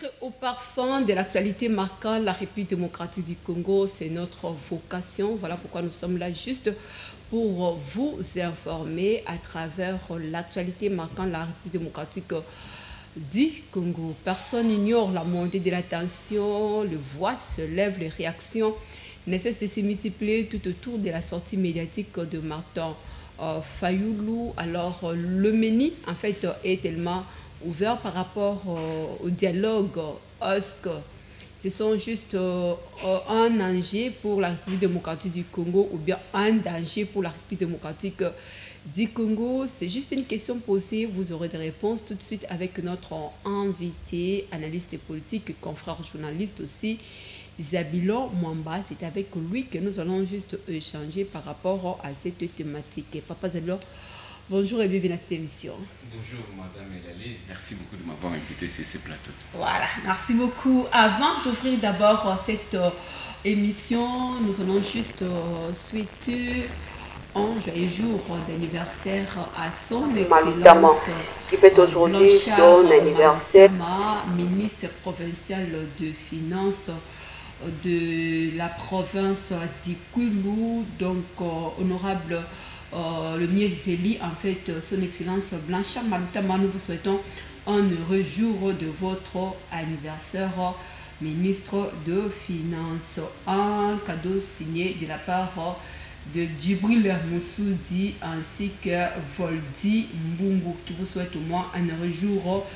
Être au parfum de l'actualité marquant la République démocratique du Congo, c'est notre vocation. Voilà pourquoi nous sommes là juste pour vous informer à travers l'actualité marquant la République démocratique du Congo. Personne n'ignore la montée de la tension, les voix se lèvent, les réactions ne cessent de se multiplier tout autour de la sortie médiatique de Martin Fayoulou. Alors le MENI en fait est tellement ouvert par rapport au dialogue. Est-ce que ce sont juste un danger pour la République démocratique du Congo ou bien un danger pour la République démocratique du Congo? C'est juste une question posée. Vous aurez des réponses tout de suite avec notre invité, analyste politique, confrère journaliste aussi, Zabilon Mwamba. C'est avec lui que nous allons juste échanger par rapport à cette thématique. Papa Zabilon, bonjour et bienvenue à cette émission. Bonjour Madame Elali, merci beaucoup de m'avoir invité sur ce plateau. Voilà, merci beaucoup. Avant d'ouvrir d'abord cette émission, nous allons juste souhaiter un joyeux jour d'anniversaire à son excellence qui fait aujourd'hui son anniversaire. Ministre provincial de Finances de la province d'Ikulu, donc honorable le Miezeli, en fait, son excellence Blanchard Malutama, nous vous souhaitons un heureux jour de votre anniversaire, ministre de Finances. Un cadeau signé de la part de Djibril Moussoudi ainsi que Voldi Mbungu qui vous souhaite au moins un heureux jour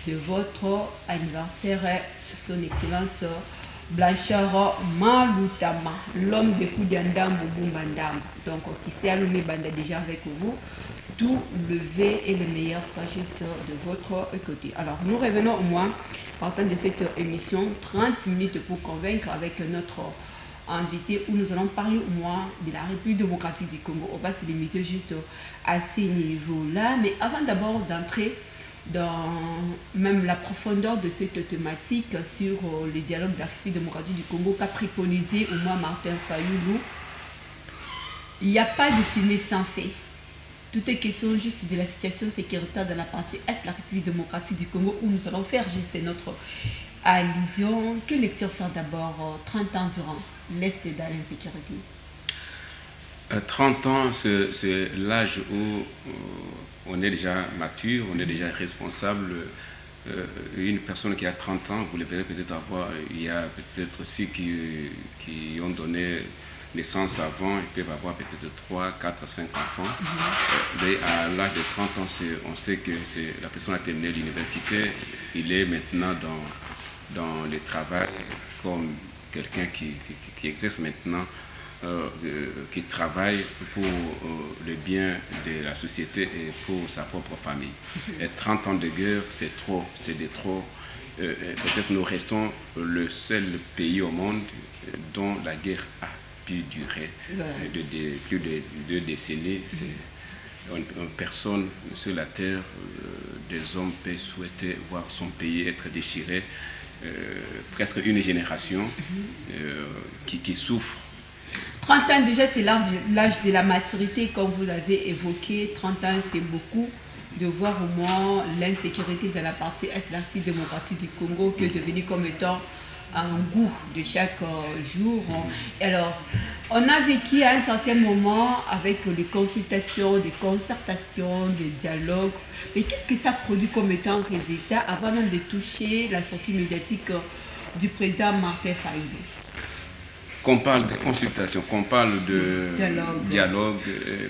de votre anniversaire, son excellence Blanchard Malutama, l'homme de Koudandam Bumbandam. Donc, qui s'est allumé Banda déjà avec vous, tout levé et le meilleur soit juste de votre côté. Alors, nous revenons au moins, partant de cette émission, 30 minutes pour convaincre avec notre invité où nous allons parler au moins de la République démocratique du Congo. On va se limiter juste à ces niveaux-là. Mais avant d'abord d'entrer dans même la profondeur de cette thématique sur les dialogues de la République démocratique du Congo qu'a préconisé au moins Martin Fayoulou, il n'y a pas de fumée sans fait. Tout est question juste de la situation sécuritaire de la partie Est de la République démocratique du Congo où nous allons faire juste notre allusion. Quelle lecture faire d'abord 30 ans durant l'Est dans l'insécurité? 30 ans, c'est l'âge où on est déjà mature, on est déjà responsable. Une personne qui a 30 ans, vous le verrez peut-être avoir, il y a peut-être aussi qui ont donné naissance avant, ils peuvent avoir peut-être 3, 4, 5 enfants. Mais à l'âge de 30 ans, on sait que la personne a terminé l'université, il est maintenant dans le travail comme quelqu'un qui exerce maintenant, qui travaille pour le bien de la société et pour sa propre famille. Et 30 ans de guerre, c'est trop, c'est de trop. Peut-être nous restons le seul pays au monde dont la guerre a pu durer plus de 2 décennies. Personne sur la terre, des hommes peut souhaiter voir son pays être déchiré. Presque une génération qui souffre. 30 ans déjà, c'est l'âge de la maturité, comme vous l'avez évoqué. 30 ans, c'est beaucoup de voir au moins l'insécurité de la partie Est de la République démocratique du Congo qui est devenue comme étant un goût de chaque jour. Et alors, on a vécu à un certain moment avec les consultations, des concertations, des dialogues. Mais qu'est-ce que ça produit comme étant résultat avant même de toucher la sortie médiatique du président Martin Fayoulou? Qu'on parle de consultation, qu'on parle de dialogue,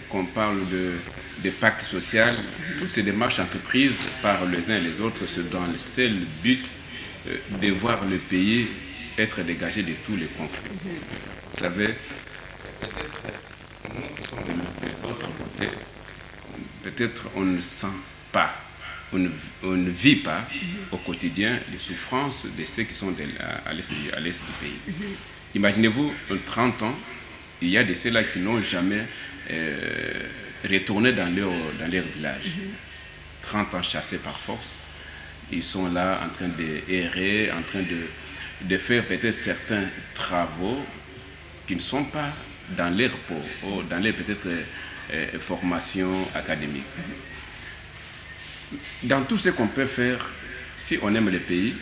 qu'on parle de pacte social, toutes ces démarches entreprises par les uns et les autres, c'est dans le seul but de voir le pays être dégagé de tous les conflits. Vous savez, peut-être nous qui sommes de l'autre côté, peut-être on ne sent pas, on ne vit pas au quotidien les souffrances de ceux qui sont à l'est du pays. Imaginez-vous, en 30 ans, il y a de ceux-là qui n'ont jamais retourné dans leur village. 30 ans chassés par force. Ils sont là en train d'errer, en train de faire peut-être certains travaux qui ne sont pas dans leur peau, ou dans leur peut-être formation académique. Dans tout ce qu'on peut faire, si on aime le pays,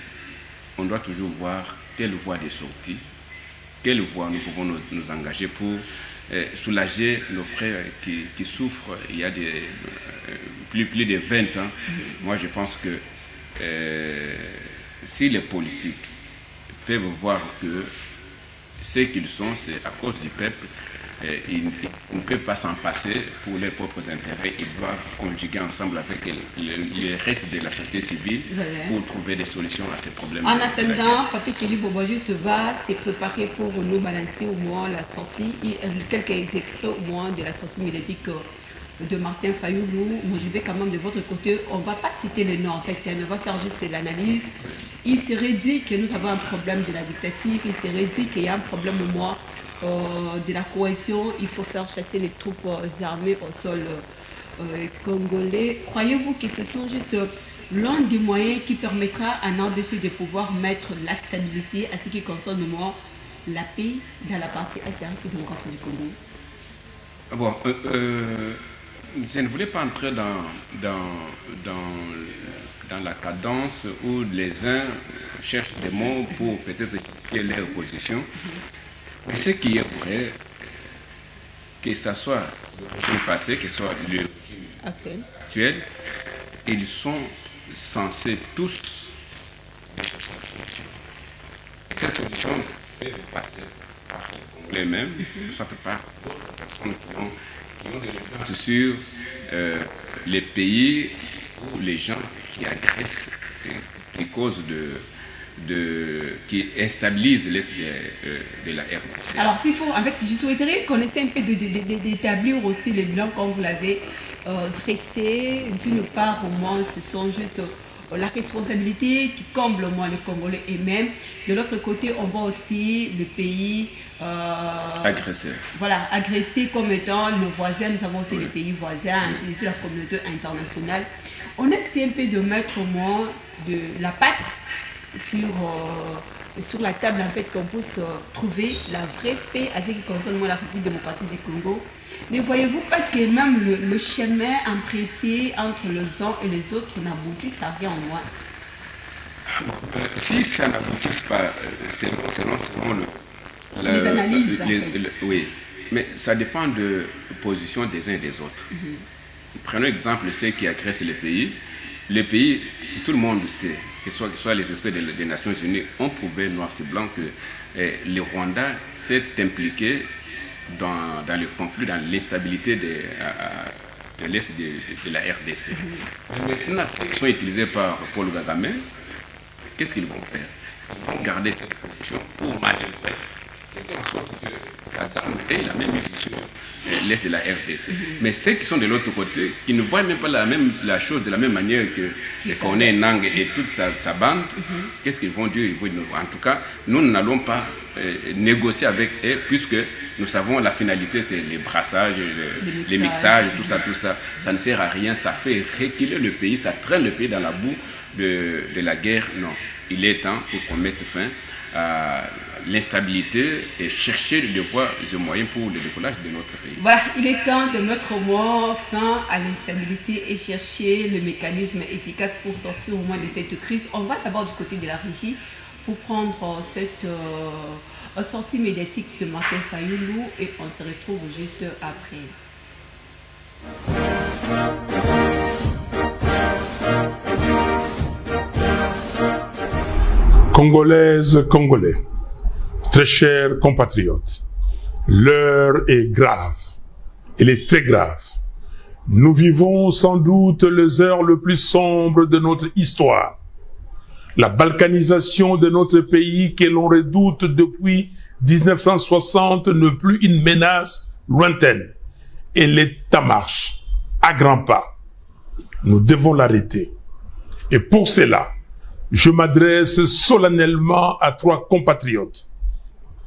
on doit toujours voir quelle voie de sortie, quelle voie nous pouvons nous engager pour soulager nos frères qui souffrent il y a plus de 20 ans. Moi, je pense que si les politiques peuvent voir que ce qu'ils sont, c'est à cause du peuple, ils ne peuvent pas s'en passer pour leurs propres intérêts. Ils doivent conjuguer ensemble avec le reste de la société civile pour trouver des solutions à ces problèmes. En attendant, Papi Kelly Bobo juste va se préparer pour nous balancer au moins la sortie, quelques extraits au moins de la sortie médiatique de Martin Fayoulou. Moi, je vais quand même de votre côté, on ne va pas citer les noms en fait, on va faire juste l'analyse. Il serait dit que nous avons un problème de la dictature, il serait dit qu'il y a un problème au moins de la cohésion, il faut faire chasser les troupes armées au sol congolais. Croyez-vous que ce sont juste l'un des moyens qui permettra à NARDC de pouvoir mettre la stabilité à ce qui concerne moi, la paix dans la partie est de la République démocratique du Congo? Bon, je ne voulais pas entrer dans la cadence où les uns cherchent des mots pour peut-être expliquer leur position. Mais ce qui est vrai, que ce soit le passé, que ce soit le actuel, ils sont censés tous cette solution peut passer par les mêmes, soit par d'autres personnes qui ont des influences sur les pays ou les gens qui agressent, qui causent qui instabilise l'est de la RDC. Alors s'il faut, en fait, je souhaiterais qu'on essaie un peu d'établir aussi les bilans comme vous l'avez dressé. D'une part, au moins, ce sont juste la responsabilité qui comble au moins les Congolais et même. De l'autre côté, on voit aussi le pays agressé. Voilà, agressé comme étant nos voisins. Nous avons aussi les pays voisins, ainsi de suite, la communauté internationale. On essaie un peu de mettre au moins de la patte sur la table, en fait, qu'on puisse trouver la vraie paix à ce qui concerne la République démocratique du Congo. Ne voyez-vous pas que même le chemin emprunté entre les uns et les autres n'aboutisse à rien en moi? Si ça n'aboutisse pas, selon les analyses. Oui, mais ça dépend de la position des uns et des autres. Prenons exemple ceux qui agressent les pays. Les pays, tout le monde sait, que ce soit les experts des Nations Unies, ont prouvé noir sur blanc que le Rwanda s'est impliqué dans le conflit, dans l'instabilité de l'Est de la RDC. Maintenant, ceux qui sont utilisés par Paul Kagame, qu'est-ce qu'ils vont faire? Ils vont garder cette position pour manœuvrer. En sorte que Kagame ait la même issue sur l'Est de la RDC. Mais ceux qui sont de l'autre côté, qui ne voient même pas la chose de la même manière qu'on est Nang et toute sa bande, qu'est-ce qu'ils vont dire? En tout cas, nous n'allons pas négocier avec eux, puisque nous savons la finalité, c'est les brassages, les mixages, tout ça. Ça ne sert à rien, ça fait reculer le pays, ça traîne le pays dans la boue de la guerre. Non, il est temps pour qu'on mette fin à l'instabilité et chercher des voies et moyens pour le décollage de notre pays. Voilà, il est temps de mettre au moins fin à l'instabilité et chercher le mécanisme efficace pour sortir au moins de cette crise. On va d'abord du côté de la régie pour prendre cette sortie médiatique de Martin Fayoulou et on se retrouve juste après. Congolaises, Congolais, très chers compatriotes, l'heure est grave, elle est très grave. Nous vivons sans doute les heures les plus sombres de notre histoire. La balkanisation de notre pays que l'on redoute depuis 1960 n'est plus une menace lointaine. Elle est en marche, à grands pas. Nous devons l'arrêter. Et pour cela, je m'adresse solennellement à 3 compatriotes,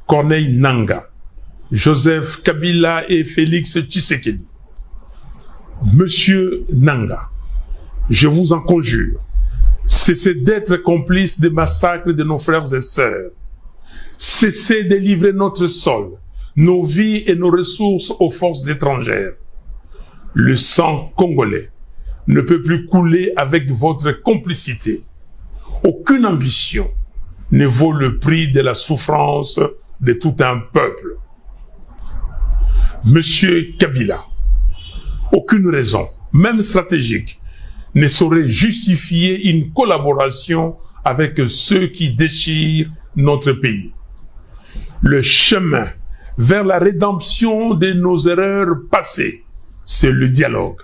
Corneille Nangaa, Joseph Kabila et Félix Tshisekedi. Monsieur Nangaa, je vous en conjure, cessez d'être complice des massacres de nos frères et sœurs. Cessez de livrer notre sol, nos vies et nos ressources aux forces étrangères. Le sang congolais ne peut plus couler avec votre complicité. Aucune ambition, ne vaut le prix de la souffrance de tout un peuple. Monsieur Kabila, aucune raison, même stratégique, ne saurait justifier une collaboration avec ceux qui déchirent notre pays. Le chemin vers la rédemption de nos erreurs passées, c'est le dialogue,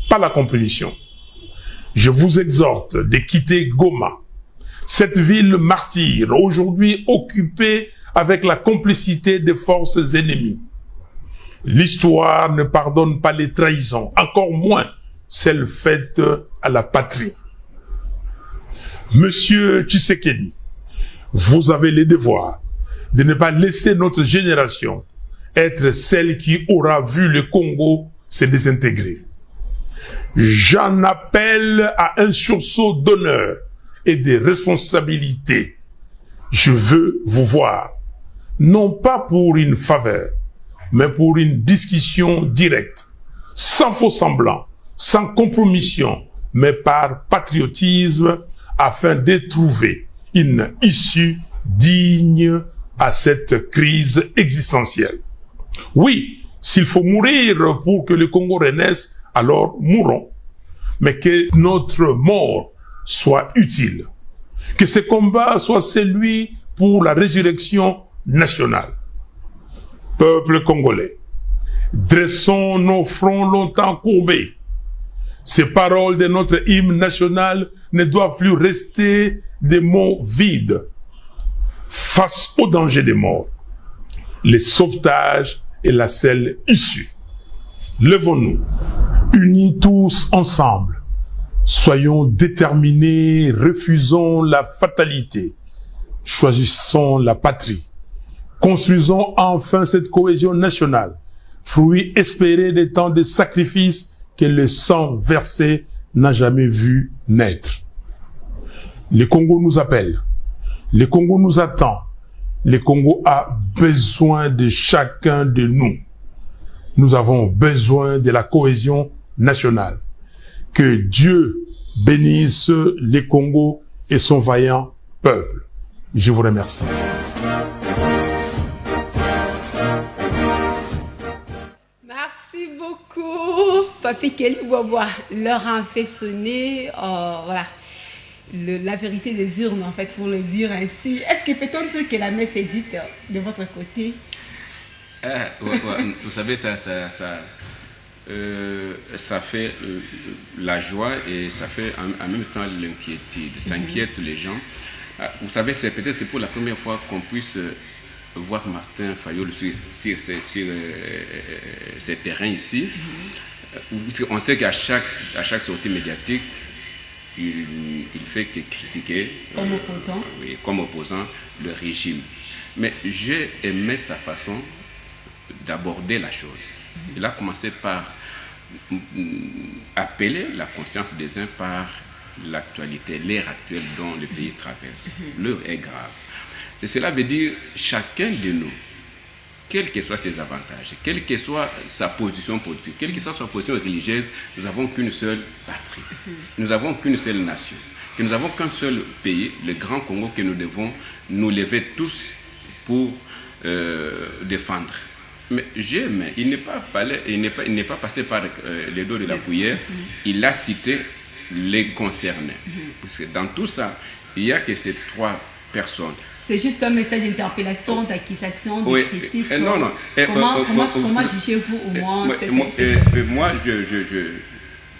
pas la compétition. Je vous exhorte de quitter Goma, cette ville martyre, aujourd'hui occupée avec la complicité des forces ennemies. L'histoire ne pardonne pas les trahisons, encore moins celles faites à la patrie. Monsieur Tshisekedi, vous avez le devoir de ne pas laisser notre génération être celle qui aura vu le Congo se désintégrer. J'en appelle à un sursaut d'honneur et de responsabilité. Je veux vous voir, non pas pour une faveur, mais pour une discussion directe, sans faux semblant, sans compromission, mais par patriotisme, afin de trouver une issue digne à cette crise existentielle. Oui, s'il faut mourir pour que le Congo renaisse, alors mourons. Mais que notre mort soit utile. Que ce combat soit celui pour la résurrection nationale. Peuple congolais, dressons nos fronts longtemps courbés. Ces paroles de notre hymne national ne doivent plus rester des mots vides. Face au danger des morts, le sauvetage est la seule issue. Levons-nous, unis tous ensemble. Soyons déterminés, refusons la fatalité. Choisissons la patrie. Construisons enfin cette cohésion nationale, fruit espéré des temps de sacrifices que le sang versé n'a jamais vu naître. Le Congo nous appelle. Le Congo nous attend. Le Congo a besoin de chacun de nous. Nous avons besoin de la cohésion nationale. Que Dieu bénisse le Congo et son vaillant peuple. Je vous remercie. Merci beaucoup, Papi Kelly Bobois. L'heure a fait sonner, voilà. La vérité des urnes, en fait, pour le dire ainsi. Est-ce que peut-on dire que la messe est dite de votre côté? Vous savez, ça fait la joie et ça fait en même temps l'inquiétude. Ça inquiète les gens. Vous savez, c'est peut-être pour la première fois qu'on puisse voir Martin Fayulu sur ces terrains ici. On sait qu'à chaque sortie médiatique, il fait que critiquer comme opposant le régime. Mais j'ai aimé sa façon d'aborder la chose. Il a commencé par appeler la conscience des uns par l'actualité, l'ère actuelle dont le pays traverse. L'heure est grave. Et cela veut dire chacun de nous, quels que soient ses avantages, quelle que soit sa position politique, quelle que soit sa position religieuse, nous n'avons qu'une seule patrie. Nous n'avons qu'une seule nation. Que nous n'avons qu'un seul pays, le Grand Congo, que nous devons nous lever tous pour défendre. Mais il n'est pas passé par les dos de la cuillère, il a cité les concernés. Parce que dans tout ça, il n'y a que ces trois personnes. C'est juste un message d'interpellation, d'accusation, de critique. Non. Comment jugez-vous au moins moi,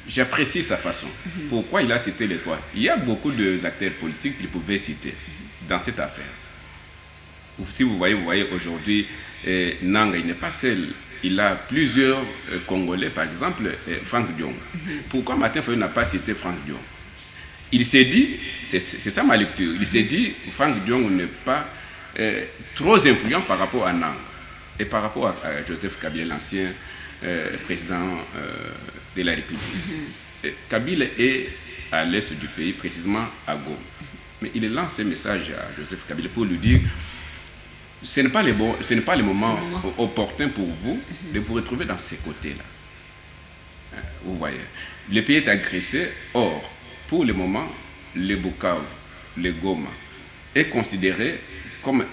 j'apprécie sa façon. Pourquoi il a cité les trois? Il y a beaucoup d'acteurs politiques qu'il pouvait citer dans cette affaire. Si vous voyez aujourd'hui, Nanga, il n'est pas seul. Il a plusieurs Congolais, par exemple, Franck Dion. Pourquoi Martin Fayulu n'a pas cité Franck Dion? Il s'est dit, c'est ça ma lecture, il s'est dit Franck Dion n'est pas trop influent par rapport à Nanga et par rapport à Joseph Kabila, l'ancien président de la République. Kabila est à l'est du pays, précisément à Goma. Mais il lance un message à Joseph Kabila pour lui dire ce n'est pas le moment opportun pour vous de vous retrouver dans ces côtés-là. Vous voyez, le pays est agressé, or, pour le moment, les Bukavu, les Goma est considéré comme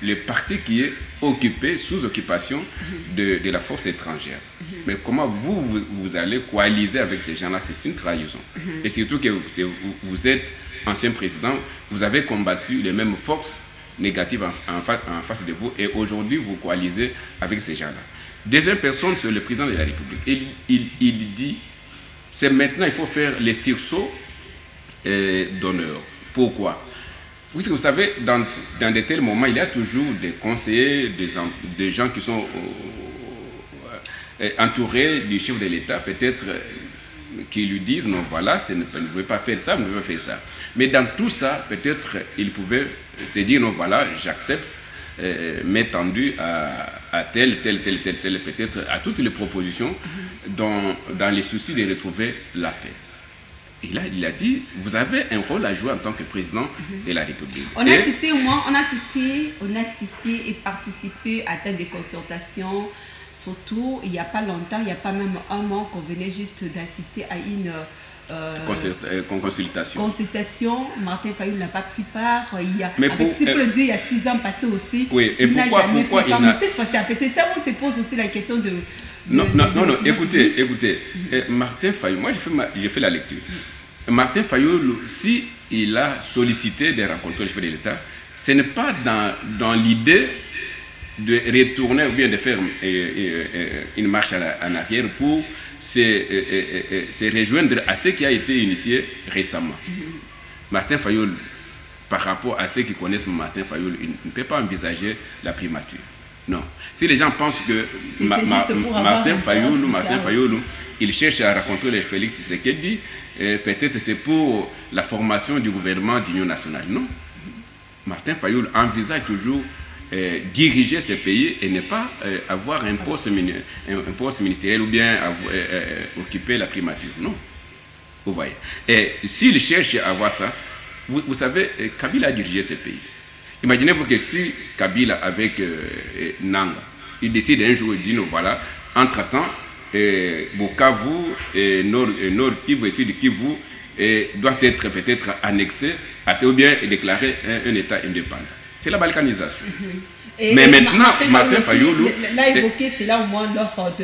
le parti qui est occupé, sous occupation de la force étrangère. Mais comment vous allez coaliser avec ces gens-là? C'est une trahison. Et surtout que vous êtes ancien président, vous avez combattu les mêmes forces négatives en face de vous, et aujourd'hui vous coalisez avec ces gens-là. Deuxième personne, c'est le président de la République. Il dit, c'est maintenant, il faut faire les sursauts d'honneur. Pourquoi? Puisque vous savez, dans de tels moments, il y a toujours des conseillers, des gens qui sont entourés du chef de l'État, peut-être qui lui disent, non, voilà, vous ne pouvez pas faire ça, vous ne pouvez pas faire ça. Mais dans tout ça, peut-être, il pouvait se dire, non, voilà, j'accepte, m'être tendu à telle, peut-être à toutes les propositions dans les soucis de retrouver la paix. Et là, il a dit, vous avez un rôle à jouer en tant que président de la République. On a assisté et participé à des consultations. Surtout, il n'y a pas longtemps, il n'y a pas même un mois qu'on venait juste d'assister à une consultation. Martin Fayulu n'a pas pris part. Il y a, il y a 6 ans passés aussi. Oui, et il n'a jamais pris part. Mais cette fois-ci, c'est ça où se pose aussi la question de... Non, écoutez. Martin Fayulu, moi j'ai fait la lecture. Martin Fayulu, si il a sollicité de rencontrer le chef de l'État, ce n'est pas dans l'idée de retourner ou bien de faire une marche en arrière pour se rejoindre à ce qui a été initié récemment. Martin Fayulu, par rapport à ceux qui connaissent Martin Fayulu, il ne peut pas envisager la primature. Non. Si les gens pensent que Martin Fayulu, il cherche à rencontrer le Félix Tshisekedi, peut-être c'est pour la formation du gouvernement d'union nationale. Non. Martin Fayulu envisage toujours diriger ce pays et ne pas avoir un poste ministériel ou bien occuper la primature. Non. Vous voyez. Et s'il cherche à avoir ça, vous savez, Kabila a dirigé ce pays. Imaginez-vous que si Kabila avec Nanga, il décide un jour, il dit, non, voilà, entre-temps, Bukavu, Nord Kivu et Sud Kivu doit être peut-être annexé ou bien déclaré un État indépendant. C'est la balkanisation. Mais maintenant, Martin Fayulu l'a évoqué, c'est là au moins lors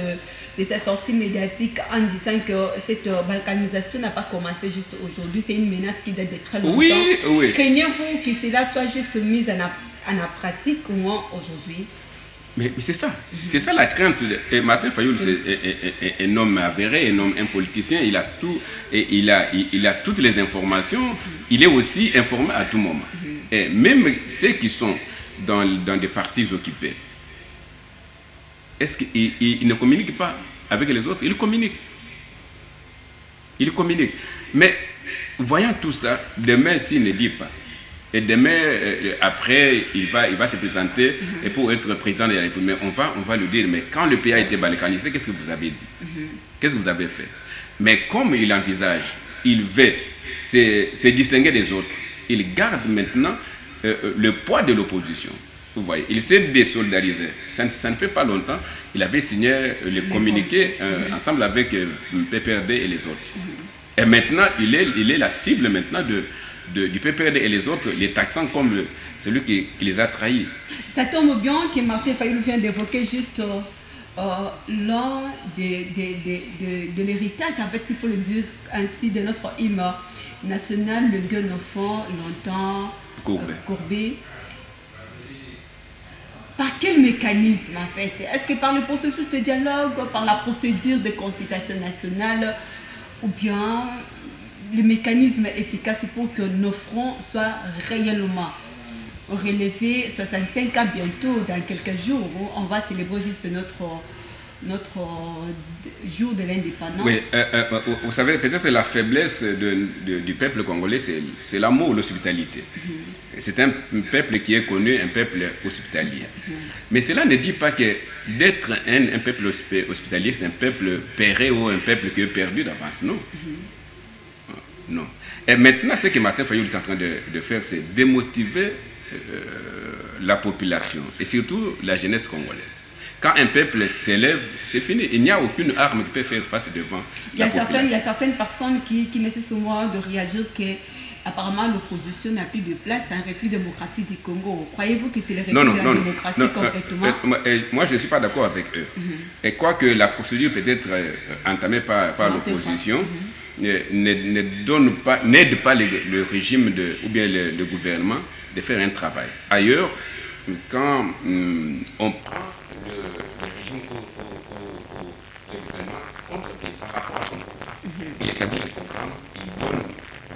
de sa sortie médiatique en disant que cette balkanisation n'a pas commencé juste aujourd'hui, c'est une menace qui date de très longtemps. Oui. Craignez-vous que cela soit juste mis en pratique au moins aujourd'hui? Mais c'est ça la crainte. Et Martin Fayulu, c'est un homme avéré, un politicien, il a tout, et il a toutes les informations, il est aussi informé à tout moment. Et même ceux qui sont dans des partis occupés, est-ce qu'ils ne communiquent pas avec les autres? Ils communiquent. Mais voyant tout ça, demain, s'il ne dit pas, et demain, après, il va se présenter et pour être président de la République, on va lui dire, mais quand le pays a été balkanisé, qu'est-ce que vous avez dit? Qu'est-ce que vous avez fait? Mais comme il envisage, il veut se distinguer des autres, il garde maintenant le poids de l'opposition. Vous voyez, il s'est désolidarisé. Ça ne fait pas longtemps, il avait signé le communiqué ensemble avec PPRD et les autres. Et maintenant, il est la cible maintenant du PPRD et les autres, les taxant comme celui qui les a trahis. Ça tombe bien que Martin Fayulu vient d'évoquer juste l'un de l'héritage, en fait, il faut le dire ainsi, de notre hymne national, le gueule enfant, longtemps courbé. Par quel mécanisme, en fait? Est-ce que par le processus de dialogue, par la procédure de consultation nationale, ou bien les mécanismes efficaces pour que nos fronts soient réellement relevés? 65 ans bientôt, dans quelques jours, on va célébrer juste notre jour de l'indépendance. Oui, vous savez, peut-être la faiblesse du peuple congolais, c'est l'amour, l'hospitalité. C'est un peuple qui est connu, un peuple hospitalier. Mais cela ne dit pas que d'être un peuple hospitalier, c'est un peuple péré ou un peuple qui est perdu d'avance. Non. Non. Et maintenant, ce que Martin Fayulu est en train de faire, c'est démotiver la population et surtout la jeunesse congolaise. Quand un peuple s'élève, c'est fini. Il n'y a aucune arme qui peut faire face devant la population. Il y a certaines personnes qui nécessitent souvent de réagir que apparemment l'opposition n'a plus de place en République démocratique du Congo. Croyez-vous que c'est la République de la démocratie complètement? Moi, je ne suis pas d'accord avec eux. Et quoique la procédure peut être entamée par l'opposition, n'aide pas le régime ou bien le gouvernement de faire un travail. Ailleurs, quand on prend le régime le gouvernement contre-pied par rapport à son programme, il établit le programme, il donne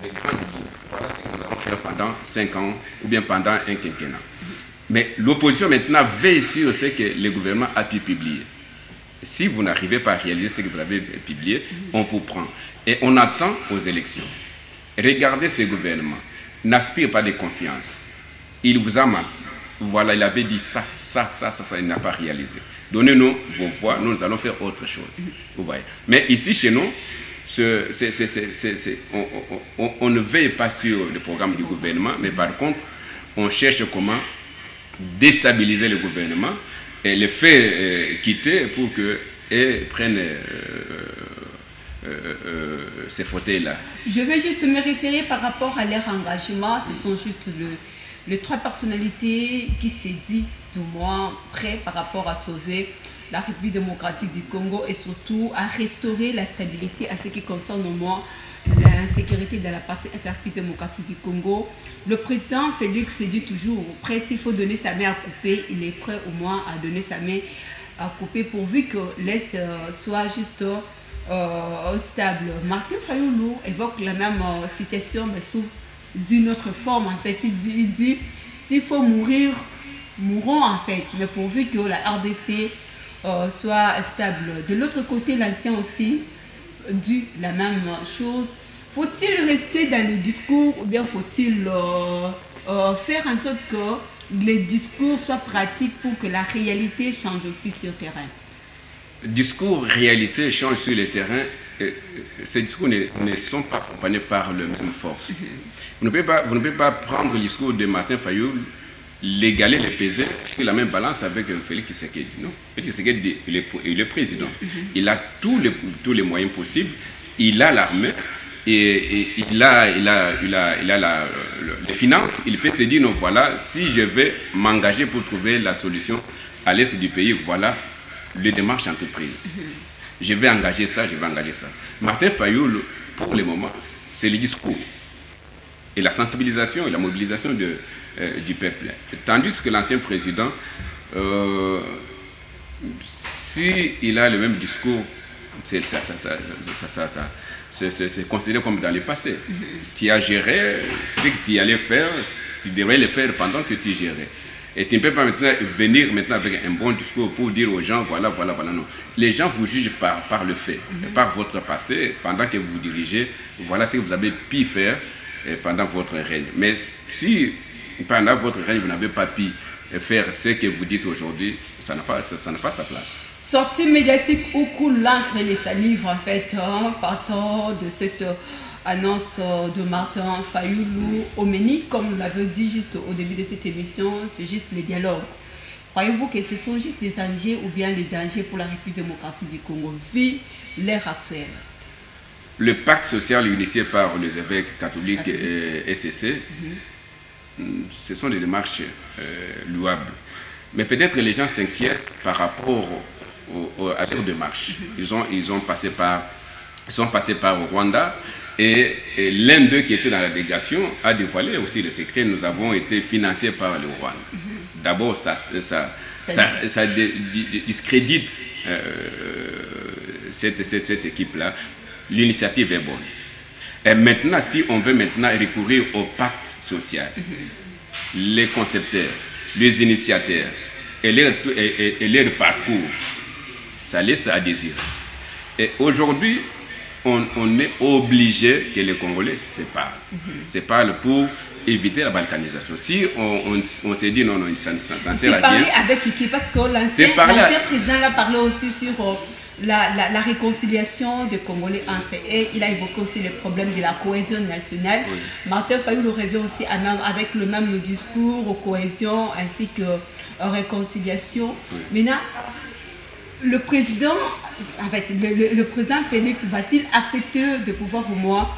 des grandes lignes. Voilà ce que nous allons faire pendant 5 ans ou bien pendant un quinquennat. Mais l'opposition maintenant veille sur ce que le gouvernement a pu publier. Si vous n'arrivez pas à réaliser ce que vous avez publié, on vous prend. Et on attend aux élections. Regardez ce gouvernement. N'aspire pas de confiance. Il vous a menti. Voilà, il avait dit ça, il n'a pas réalisé. Donnez-nous vos voix, nous allons faire autre chose. Vous voyez. Mais ici, chez nous, on ne veille pas sur le programme du gouvernement, mais par contre, on cherche comment déstabiliser le gouvernement et le faire quitter pour qu'ils prennent ces fauteuils-là. Je vais juste me référer par rapport à leur engagement. Ce sont juste les 3 personnalités qui s'est dit du moins prêts par rapport à sauver la République démocratique du Congo et surtout à restaurer la stabilité à ce qui concerne au moins l'insécurité dans la partie de la République démocratique du Congo. Le président Félix s'est dit toujours prêt, s'il faut donner sa main à couper, il est prêt au moins à donner sa main à couper pourvu que l'Est soit juste stable. Martin Fayoulou évoque la même situation mais sous une autre forme. En fait, il dit s'il faut mourir, mourons en fait, mais pourvu que la RDC soit stable. De l'autre côté, l'ancien aussi dit la même chose. Faut-il rester dans le discours ou bien faut-il faire en sorte que les discours soient pratiques pour que la réalité change aussi sur le terrain? Discours, réalité change sur le terrain. Ces discours ne sont pas accompagnés par la même force. Vous ne pouvez pas prendre le discours de Martin Fayoulou, l'égaler, le peser sur la même balance avec Félix Tshisekedi. Non, Félix Tshisekedi, il est président. Il a tous les moyens possibles. Il a l'armée et il a les finances. Il peut se dire, non, voilà, si je vais m'engager pour trouver la solution à l'est du pays, voilà les démarches entreprises. Je vais engager ça, je vais engager ça. Martin Fayoulou, pour le moment, c'est le discours et la sensibilisation et la mobilisation du peuple. Tandis que l'ancien président, s'il a le même discours, c'est considéré comme dans le passé. Tu as géré ce que tu allais faire, tu devrais le faire pendant que tu gérais. Et tu ne peux pas maintenant venir avec un bon discours pour dire aux gens, voilà, non. Les gens vous jugent par le fait, par votre passé, pendant que vous dirigez, voilà ce que vous avez pu faire pendant votre règne. Mais si pendant votre règne, vous n'avez pas pu faire ce que vous dites aujourd'hui, ça n'a pas sa place. Sortie médiatique où coule l'encre et les salives, en fait, partant de cette annonce de Martin Fayoulou Omeni, comme on l'avait dit juste au début de cette émission, c'est juste les dialogues. Croyez-vous que ce sont juste des dangers ou bien les dangers pour la République démocratique du Congo, vu l'ère actuelle? Le pacte social initié par les évêques catholiques et SCC, ce sont des démarches louables. Mais peut-être les gens s'inquiètent par rapport à leurs démarches. Ils sont passés par au Rwanda. Et l'un d'eux qui était dans la délégation a dévoilé aussi le secret. Nous avons été financés par le Rwanda. D'abord, ça discrédite cette équipe-là. L'initiative est bonne. Et maintenant, si on veut maintenant recourir au pacte social, les concepteurs, les initiateurs et leur parcours, ça laisse à désirer. Et aujourd'hui, on est obligé que les Congolais se parlent. Se parlent pour éviter la balkanisation. Si on s'est dit non, ça ne sert à rien. C'est parler avec qui? Parce que l'ancien président a parlé aussi sur la réconciliation des Congolais entre eux. Et il a évoqué aussi les problèmes de la cohésion nationale. Oui. Martin Fayoulou revient aussi avec le même discours, cohésion ainsi que réconciliation. Oui. Maintenant, le président, en fait, le président Félix va-t-il accepter de pouvoir au moins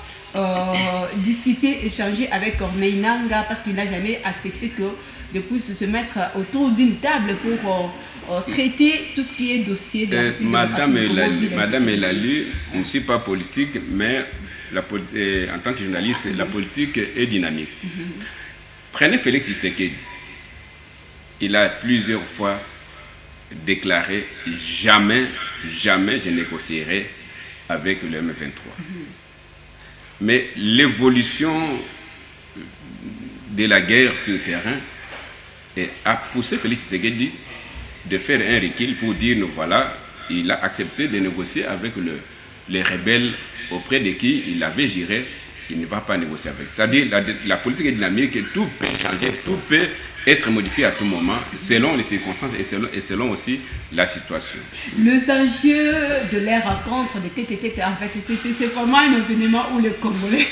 discuter, échanger avec Corneille Nangaa parce qu'il n'a jamais accepté que de se mettre autour d'une table pour traiter tout ce qui est dossier de la Madame Elalu, je ne suis pas politique, mais en tant que journaliste, la politique est dynamique. Prenez Félix Tshisekedi. Il a plusieurs fois déclaré « Jamais, jamais je négocierai avec le M23 ». Mais l'évolution de la guerre sur le terrain a poussé Félix Tshisekedi de faire un recul pour dire, nous voilà, il a accepté de négocier avec les rebelles auprès de qui il avait juré qu'il ne va pas négocier avec. C'est-à-dire la politique est dynamique, tout peut changer, tout peut être modifié à tout moment, selon les circonstances et selon aussi la situation. Les enjeux de les rencontres de tête en fait, c'est vraiment un événement où les Congolais,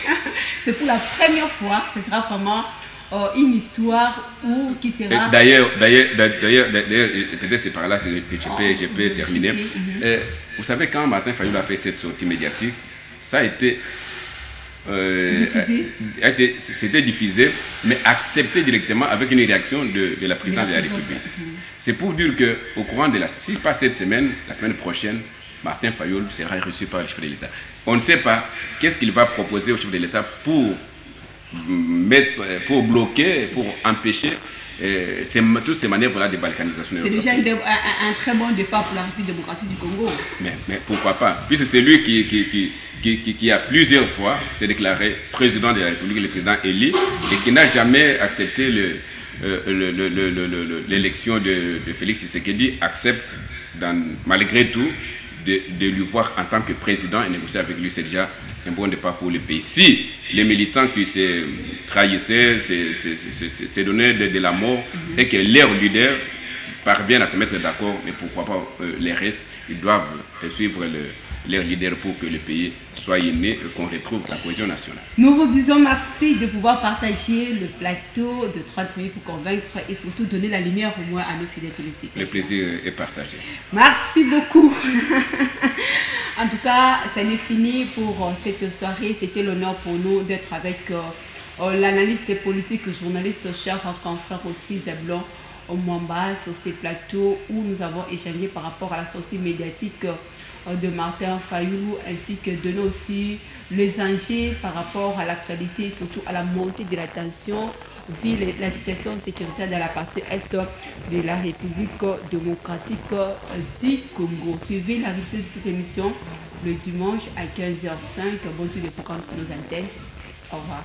c'est pour la première fois, ce sera vraiment une histoire qui sera... D'ailleurs, peut-être c'est par là que je peux terminer. Vous savez, quand Martin Fayulu a fait cette sortie médiatique, ça a été... c'était diffusé, mais accepté directement avec une réaction de la présidente de la République. C'est pour dire qu'au courant de si pas cette semaine, la semaine prochaine, Martin Fayulu sera reçu par le chef de l'État. On ne sait pas qu'est-ce qu'il va proposer au chef de l'État pour bloquer, pour empêcher toutes ces manœuvres-là de balkanisation. C'est déjà un très bon départ pour la République démocratique du Congo. Mais pourquoi pas? Puisque c'est lui qui a plusieurs fois s'est déclaré président de la République, le président élu, et qui n'a jamais accepté l'élection de Félix Tshisekedi, accepte malgré tout de lui voir en tant que président et négocier avec lui. C'est déjà un bon départ pour le pays. Si les militants qui se trahissaient, se donnaient de la mort, et que leur leader parviennent à se mettre d'accord, mais pourquoi pas les restes, ils doivent suivre leur leader pour que le pays soit uni et qu'on retrouve la cohésion nationale. Nous vous disons merci de pouvoir partager le plateau de 30 minutes pour convaincre et surtout donner la lumière au moins à nos fidèles téléspectateurs. Le plaisir est partagé. Merci beaucoup. En tout cas, ça n'est fini pour cette soirée. C'était l'honneur pour nous d'être avec l'analyste politique, journaliste, cher confrère aussi, Zablon Mwamba, sur ces plateaux où nous avons échangé par rapport à la sortie médiatique de Martin Fayulu, ainsi que donner aussi les enjeux par rapport à l'actualité, surtout à la montée de la tension, vu la situation sécuritaire dans la partie est de la République démocratique du Congo. Suivez la diffusion de cette émission le dimanche à 15h05. Bonne suite de programme sur nos antennes. Au revoir.